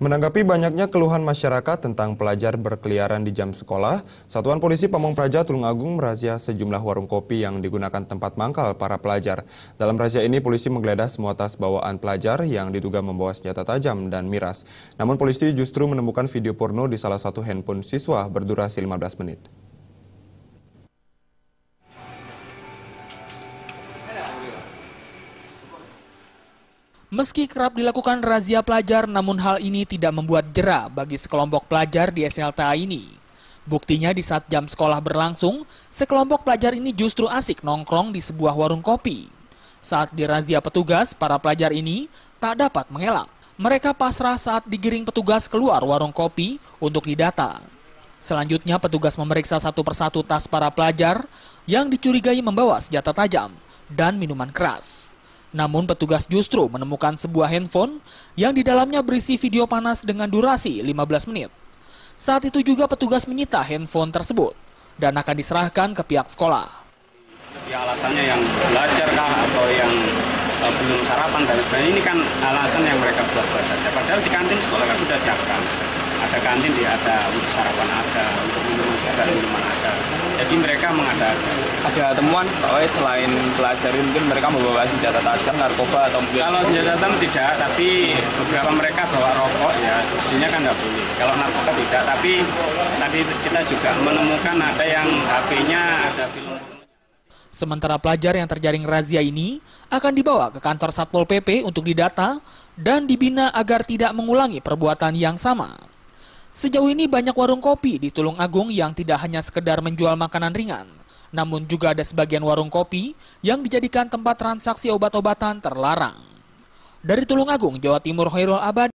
Menanggapi banyaknya keluhan masyarakat tentang pelajar berkeliaran di jam sekolah, Satuan Polisi Pamong Praja Tulungagung merazia sejumlah warung kopi yang digunakan tempat mangkal para pelajar. Dalam razia ini, polisi menggeledah semua tas bawaan pelajar yang diduga membawa senjata tajam dan miras. Namun polisi justru menemukan video porno di salah satu handphone siswa berdurasi 15 menit. Meski kerap dilakukan razia pelajar, namun hal ini tidak membuat jera bagi sekelompok pelajar di SLTA ini. Buktinya di saat jam sekolah berlangsung, sekelompok pelajar ini justru asik nongkrong di sebuah warung kopi. Saat dirazia petugas, para pelajar ini tak dapat mengelak. Mereka pasrah saat digiring petugas keluar warung kopi untuk didata. Selanjutnya petugas memeriksa satu persatu tas para pelajar yang dicurigai membawa senjata tajam dan minuman keras. Namun petugas justru menemukan sebuah handphone yang di dalamnya berisi video panas dengan durasi 15 menit. Saat itu juga petugas menyita handphone tersebut dan akan diserahkan ke pihak sekolah. Ya, alasannya yang belajar kah atau yang belum sarapan dan sebagainya, ini kan alasan yang mereka buat-buat saja. Padahal di kantin sekolah kan sudah siapkan. Ada kantin, ada untuk sarapan ada, untuk minuman ada. Jadi mereka mengadakan. Ada temuan bahwa selain pelajar mungkin mereka membawa senjata tajam, narkoba atau mungkin... Kalau senjata tajam tidak, tapi beberapa mereka bawa rokok ya, mestinya kan nggak boleh. Kalau narkoba tidak, tapi tadi kita juga menemukan ada yang HP-nya ada film. Sementara pelajar yang terjaring razia ini akan dibawa ke kantor Satpol PP untuk didata dan dibina agar tidak mengulangi perbuatan yang sama. Sejauh ini banyak warung kopi di Tulungagung yang tidak hanya sekedar menjual makanan ringan, namun juga ada sebagian warung kopi yang dijadikan tempat transaksi obat-obatan terlarang. Dari Tulungagung, Jawa Timur, Khairul Abadi.